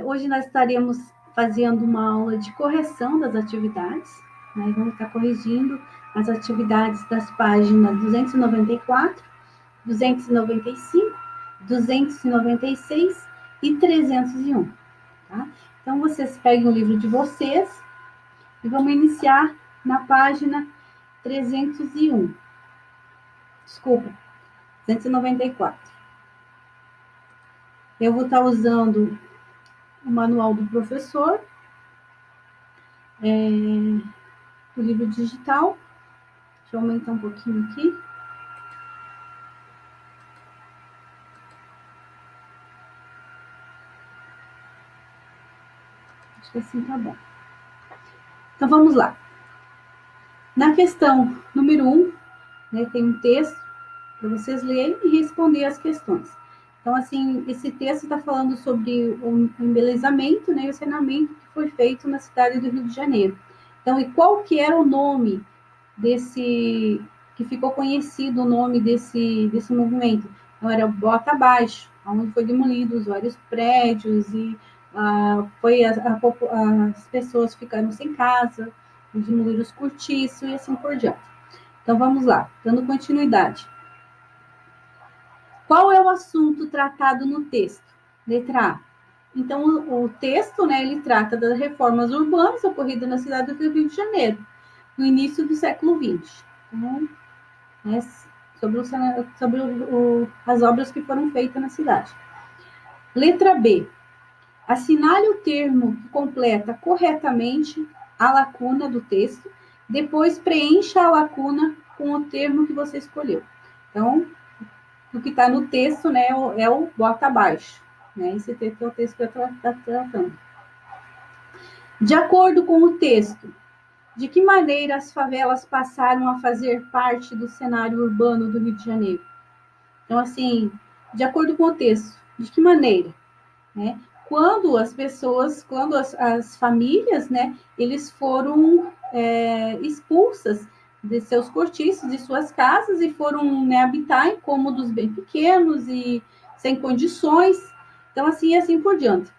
Hoje nós estaremos fazendo uma aula de correção das atividades, né? Vamos estar corrigindo as atividades das páginas 294, 295, 296 e 301. Tá? Então, vocês peguem o livro de vocês e vamos iniciar na página 301. Desculpa, 294. Eu vou estar usando o manual do professor, o livro digital. Deixa eu aumentar um pouquinho aqui. Acho que assim tá bom. Então, vamos lá. Na questão número 1, né, tem um texto para vocês lerem e responder as questões. Então, assim, esse texto está falando sobre o embelezamento, né, e o saneamento que foi feito na cidade do Rio de Janeiro. Então, e qual que era o nome desse, que ficou conhecido o nome desse movimento? Então, era Bota Abaixo, onde foi demolidos vários prédios e as pessoas ficaram sem casa, demoliram os cortiços e assim por diante. Então, vamos lá, dando continuidade. Qual é o assunto tratado no texto? Letra A. Então, o texto, né, ele trata das reformas urbanas ocorridas na cidade do Rio de Janeiro, no início do século XX. Então, né, sobre as obras que foram feitas na cidade. Letra B. Assinale o termo que completa corretamente a lacuna do texto, depois preencha a lacuna com o termo que você escolheu. Então, o que está no texto, né, é o bota abaixo. Né? Esse texto é o texto que eu estou tratando. De acordo com o texto, de que maneira as favelas passaram a fazer parte do cenário urbano do Rio de Janeiro? Então, assim, de acordo com o texto, de que maneira? Né? Quando as famílias, né, eles foram expulsas de seus cortiços, de suas casas, e foram, né, habitar em cômodos bem pequenos e sem condições. Então, assim por diante.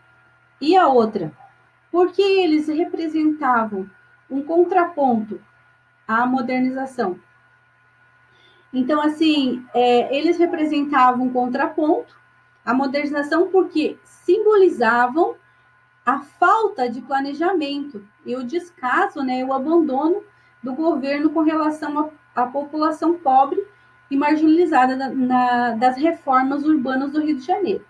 E a outra, porque eles representavam um contraponto à modernização. Então, assim, eles representavam um contraponto à modernização porque simbolizavam a falta de planejamento e o descaso, né, o abandono do governo com relação à população pobre e marginalizada das reformas urbanas do Rio de Janeiro.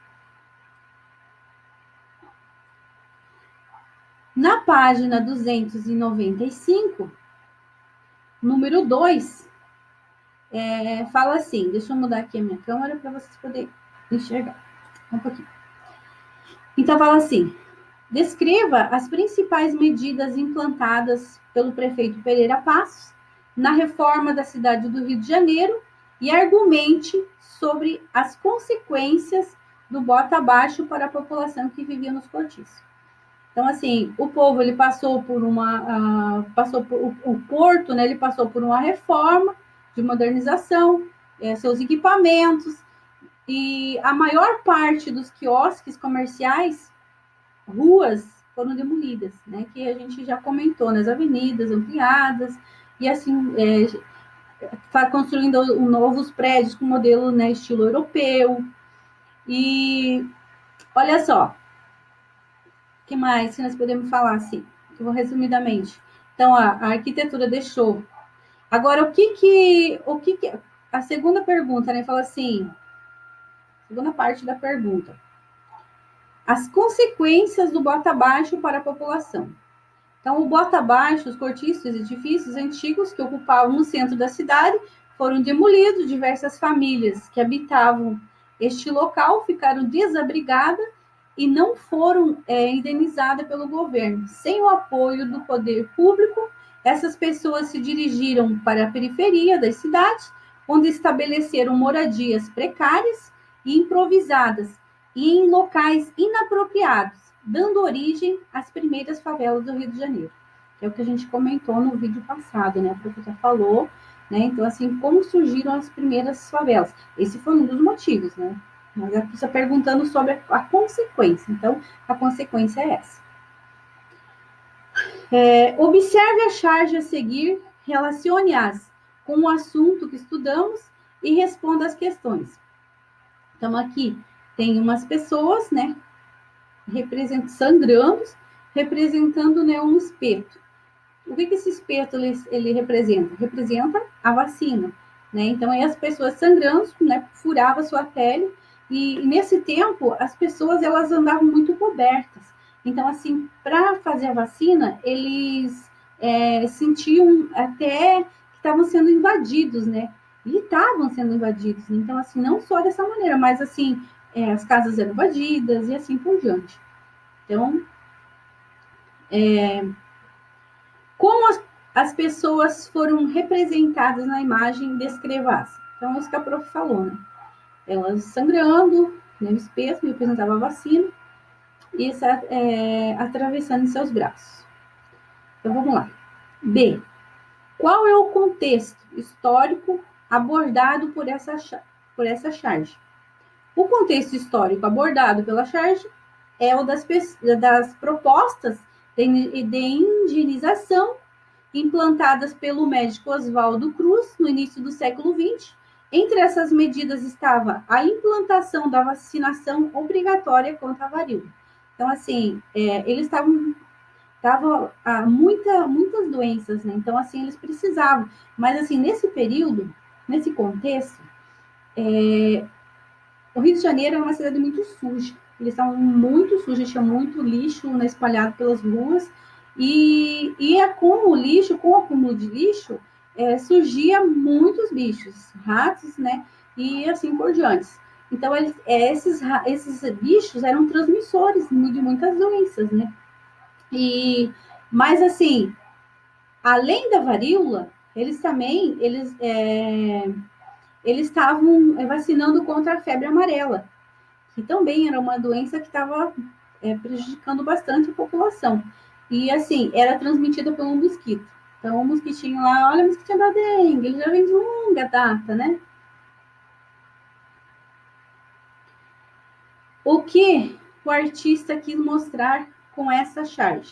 Na página 295, número 2, fala assim, deixa eu mudar aqui a minha câmera para vocês poderem enxergar um pouquinho. Então, fala assim, descreva as principais medidas implantadas pelo prefeito Pereira Passos na reforma da cidade do Rio de Janeiro e argumente sobre as consequências do bota abaixo para a população que vivia nos cortiços. Então, assim, o povo ele passou por o porto, né? Ele passou por uma reforma de modernização, seus equipamentos, e a maior parte dos quiosques comerciais, ruas, foram demolidas, né? Que a gente já comentou, nas avenidas ampliadas, e assim, construindo novos prédios com modelo, né, estilo europeu. E olha só, o que mais que nós podemos falar assim? Eu vou resumidamente. Então, a arquitetura deixou. Agora, o que a segunda pergunta, né? Fala assim, segunda parte da pergunta. As consequências do bota abaixo para a população. Então, o bota abaixo, os cortiços, edifícios antigos que ocupavam o centro da cidade foram demolidos. Diversas famílias que habitavam este local ficaram desabrigadas e não foram indenizadas pelo governo. Sem o apoio do poder público, essas pessoas se dirigiram para a periferia das cidades, onde estabeleceram moradias precárias e improvisadas, e em locais inapropriados, dando origem às primeiras favelas do Rio de Janeiro. É o que a gente comentou no vídeo passado, né? A professora falou, né? Então, assim, como surgiram as primeiras favelas? Esse foi um dos motivos, né? Mas a pessoa perguntando sobre a consequência. Então, a consequência é essa. Observe a charge a seguir, relacione-as com o assunto que estudamos e responda as questões. Então, aqui tem umas pessoas, né, sangrando, representando, né, um espeto. O que esse espeto ele representa? Representa a vacina, né? Então, aí as pessoas sangrando, né, furava sua pele, e nesse tempo, as pessoas, elas andavam muito cobertas. Então, assim, para fazer a vacina, eles sentiam até que estavam sendo invadidos, né? E estavam sendo invadidos. Então, assim, não só dessa maneira, mas, assim, as casas eram invadidas e assim por diante. Então, como as pessoas foram representadas na imagem, descreva-as. Então, isso que a prof falou, né? Elas sangrando, né, o espeto, representava a vacina, e atravessando em seus braços. Então, vamos lá. B. Qual é o contexto histórico abordado por essa charge? O contexto histórico abordado pela charge é o das propostas de indenização implantadas pelo médico Oswaldo Cruz no início do século XX. Entre essas medidas estava a implantação da vacinação obrigatória contra a varíola. Então, assim, eles estavam muitas doenças, né? Então, assim, eles precisavam. Mas, assim, nesse período, nesse contexto, o Rio de Janeiro é uma cidade muito suja. Eles estavam muito sujos, tinha muito lixo, né, espalhado pelas ruas. E com o lixo, com o acúmulo de lixo, surgia muitos bichos, ratos, né? E assim por diante. Então, esses bichos eram transmissores de muitas doenças, né? Mas, assim, além da varíola, eles estavam vacinando contra a febre amarela, que também era uma doença que estava prejudicando bastante a população. E, assim, era transmitida por um mosquito. Então, o mosquitinho lá, olha, o mosquitinho da dengue, ele já vem de longa data, né? O que o artista quis mostrar com essa charge?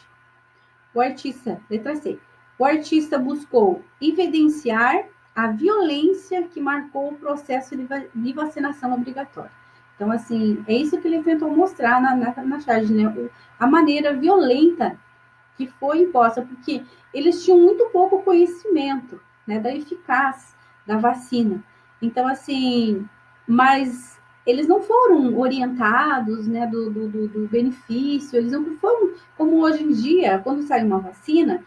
O artista, letra C, o artista buscou evidenciar a violência que marcou o processo de vacinação obrigatória. Então, assim, é isso que ele tentou mostrar na charge, né? A maneira violenta que foi imposta, porque eles tinham muito pouco conhecimento, né, da eficácia da vacina. Então, assim, mas eles não foram orientados, né, do benefício, eles não foram, como hoje em dia, quando sai uma vacina,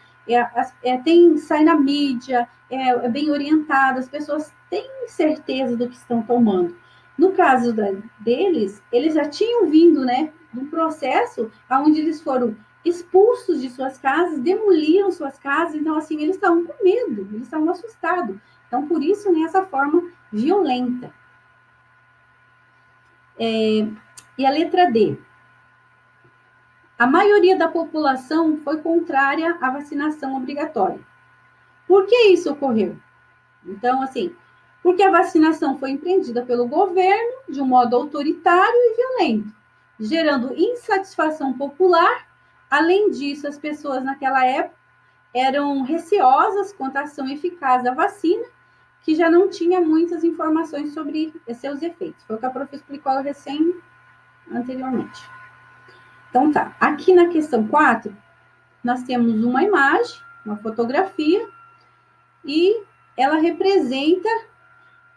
sai na mídia, é bem orientado, as pessoas têm certeza do que estão tomando. No caso deles, eles já tinham vindo, né, de um processo onde eles foram expulsos de suas casas, demoliram suas casas, então, assim, eles estavam com medo, eles estavam assustados. Então, por isso, né, essa forma violenta. E a letra D. A maioria da população foi contrária à vacinação obrigatória. Por que isso ocorreu? Então, assim, porque a vacinação foi empreendida pelo governo de um modo autoritário e violento, gerando insatisfação popular. Além disso, as pessoas naquela época eram receosas quanto à ação eficaz da vacina, que já não tinha muitas informações sobre seus efeitos. Foi o que a prof explicou anteriormente. Então tá, aqui na questão 4, nós temos uma imagem, uma fotografia, e ela representa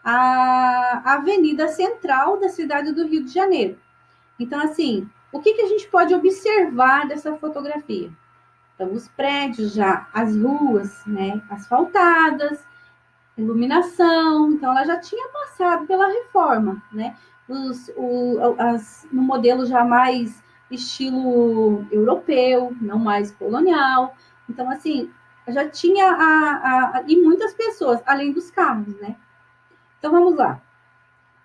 a avenida central da cidade do Rio de Janeiro. Então, assim, o que a gente pode observar dessa fotografia? Então, os prédios já, as ruas, né, asfaltadas, iluminação, então ela já tinha passado pela reforma, né? No modelo já mais estilo europeu, não mais colonial. Então, assim, já tinha e muitas pessoas, além dos carros, né? Então, vamos lá.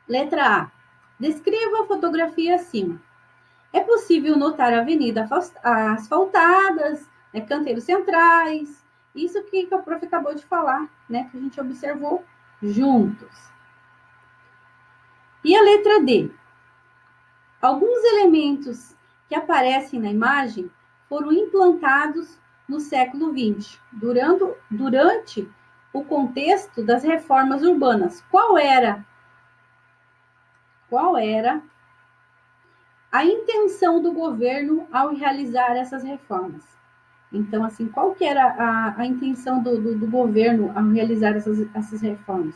Letra A. Descreva a fotografia acima. É possível notar a avenida asfaltadas, né, canteiros centrais, isso que a prof acabou de falar, né, que a gente observou juntos. E a letra D? Alguns elementos que aparecem na imagem foram implantados no século XX, durante o contexto das reformas urbanas. Qual era a intenção do governo ao realizar essas reformas? Então, assim, qual que era a intenção do governo ao realizar essas reformas?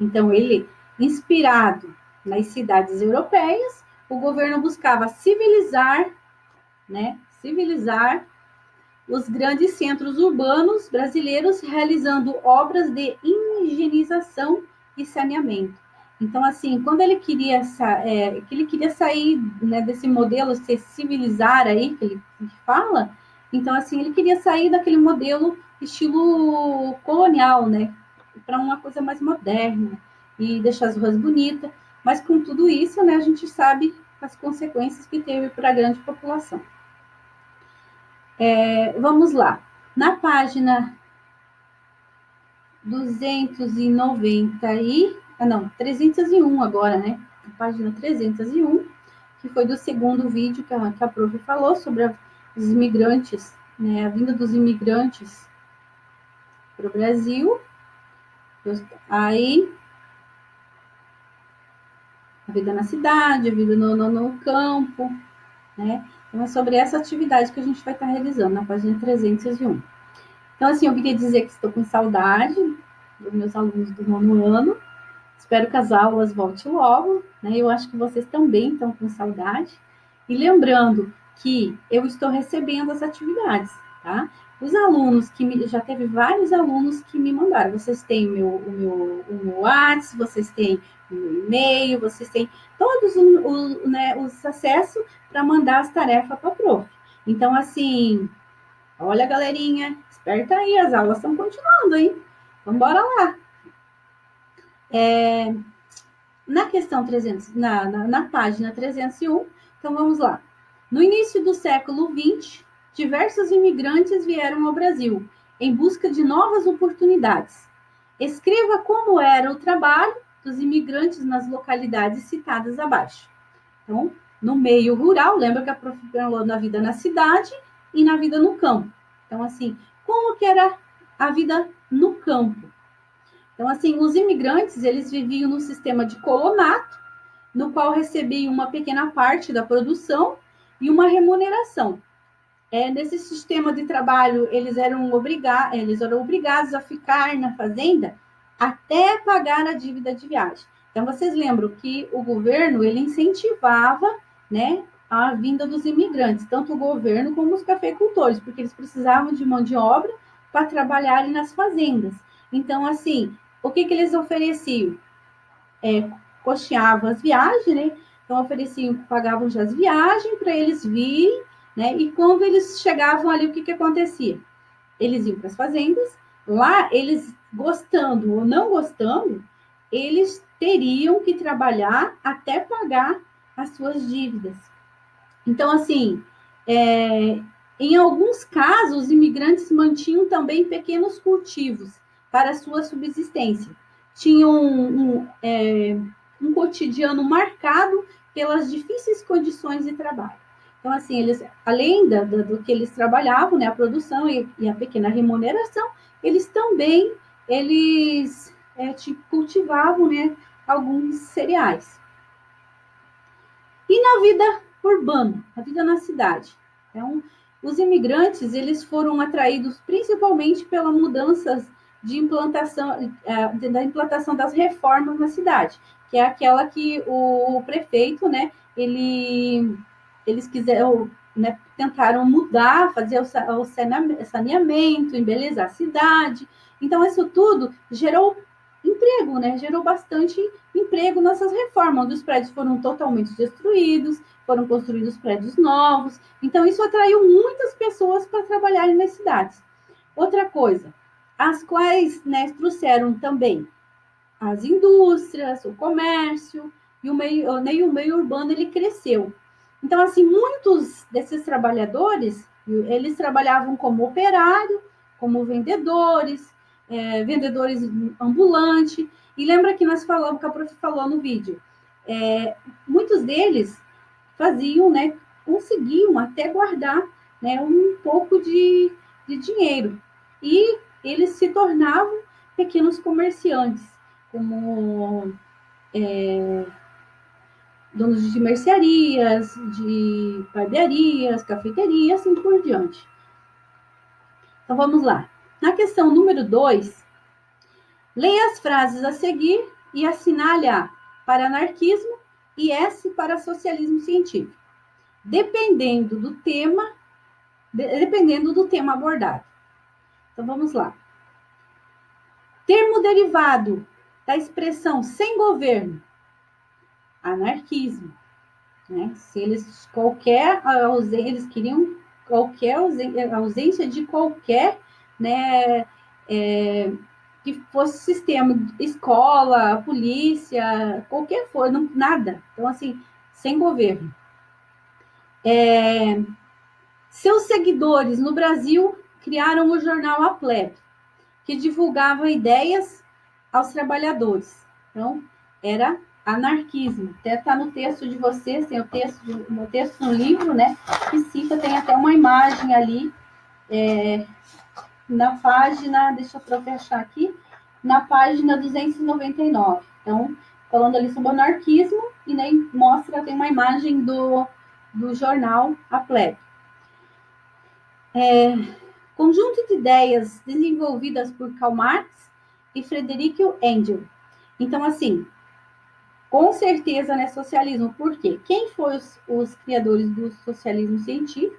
Então, ele, inspirado nas cidades europeias, o governo buscava civilizar os grandes centros urbanos brasileiros, realizando obras de higienização e saneamento. Então, assim, quando ele queria sair, né, desse modelo, se civilizar aí, que ele fala, então, assim, ele queria sair daquele modelo estilo colonial, né, para uma coisa mais moderna e deixar as ruas bonitas. Mas com tudo isso, né, a gente sabe as consequências que teve para a grande população. Vamos lá. Na página 301 agora, né? A página 301, que foi do segundo vídeo que a prof falou sobre os imigrantes, né? A vinda dos imigrantes para o Brasil. Aí, a vida na cidade, a vida no campo, né? Então, é sobre essa atividade que a gente vai estar realizando na página 301. Então, assim, eu queria dizer que estou com saudade dos meus alunos do nono ano. Espero que as aulas voltem logo, né? Eu acho que vocês também estão com saudade. E lembrando que eu estou recebendo as atividades, tá? Os alunos já teve vários alunos que me mandaram. Vocês têm o meu WhatsApp, vocês têm o meu e-mail, vocês têm todos os acessos para mandar as tarefas para a prof. Então, assim, olha, galerinha, esperta aí, as aulas estão continuando, hein? Vamos embora lá. Na questão 300, na página 301, então vamos lá. No início do século XX, diversos imigrantes vieram ao Brasil em busca de novas oportunidades. Escreva como era o trabalho dos imigrantes nas localidades citadas abaixo. Então, no meio rural, lembra que a prof falou na vida na cidade e na vida no campo. Então, assim, como que era a vida no campo? Então, assim, os imigrantes, eles viviam num sistema de colonato, no qual recebiam uma pequena parte da produção e uma remuneração. Nesse sistema de trabalho, eles eram obrigados a ficar na fazenda até pagar a dívida de viagem. Então, vocês lembram que o governo, ele incentivava, né, a vinda dos imigrantes, tanto o governo como os cafeicultores, porque eles precisavam de mão de obra para trabalharem nas fazendas. Então, assim, o que eles ofereciam? Custeavam as viagens, né? Então, ofereciam, pagavam já as viagens para eles virem, né? E quando eles chegavam ali, o que acontecia? Eles iam para as fazendas, lá eles, gostando ou não gostando, eles teriam que trabalhar até pagar as suas dívidas. Então, assim, em alguns casos, os imigrantes mantinham também pequenos cultivos para sua subsistência. Tinham um cotidiano marcado pelas difíceis condições de trabalho. Então, assim, eles, além do que eles trabalhavam, né, a produção e a pequena remuneração, eles também cultivavam, né, alguns cereais. E na vida urbana, a vida na cidade. Então, os imigrantes, eles foram atraídos principalmente pela mudança de implantação, da implantação das reformas na cidade, que é aquela que o prefeito, né, eles quiseram, né, tentaram mudar, fazer o saneamento, embelezar a cidade. Então, isso tudo gerou emprego, né? Gerou bastante emprego nessas reformas, onde os prédios foram totalmente destruídos, foram construídos prédios novos. Então, isso atraiu muitas pessoas para trabalharem nas cidades. Outra coisa, as quais, né, trouxeram também as indústrias, o comércio, e o meio urbano ele cresceu. Então, assim, muitos desses trabalhadores, eles trabalhavam como operário, como vendedores ambulantes. E lembra que nós falamos, que a prof falou no vídeo, muitos deles faziam, né, conseguiam até guardar, né, um pouco de dinheiro. E eles se tornavam pequenos comerciantes, como donos de mercearias, de barbearias, cafeterias, assim por diante. Então vamos lá. Na questão número 2, leia as frases a seguir e assinale A para anarquismo e S para socialismo científico, dependendo do tema abordado. Então vamos lá. Termo derivado da expressão sem governo, anarquismo. Né? Se eles eles queriam qualquer ausência de qualquer, né, que fosse sistema, escola, polícia, qualquer for, não, nada. Então, assim, sem governo. Seus seguidores no Brasil criaram o jornal A Plebe, que divulgava ideias aos trabalhadores. Então, era anarquismo. Até está no texto de vocês, tem o texto no livro, né? Que cita, tem até uma imagem ali na página, deixa eu próprio achar aqui, na página 299. Então, falando ali sobre o anarquismo, e nem mostra, tem uma imagem do jornal A Plebe. Conjunto de ideias desenvolvidas por Karl Marx e Friedrich Engels. Então, assim, com certeza, né, socialismo. Por quê? Quem foi os criadores do socialismo científico?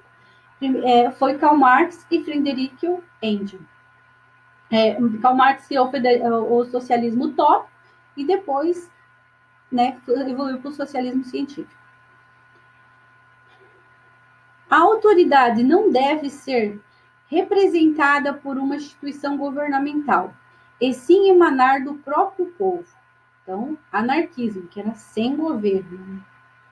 Foi Karl Marx e Friedrich Engels. Karl Marx criou o socialismo utópico e depois, né, evoluiu para o socialismo científico. A autoridade não deve ser representada por uma instituição governamental, e sim emanar do próprio povo. Então, anarquismo, que era sem governo.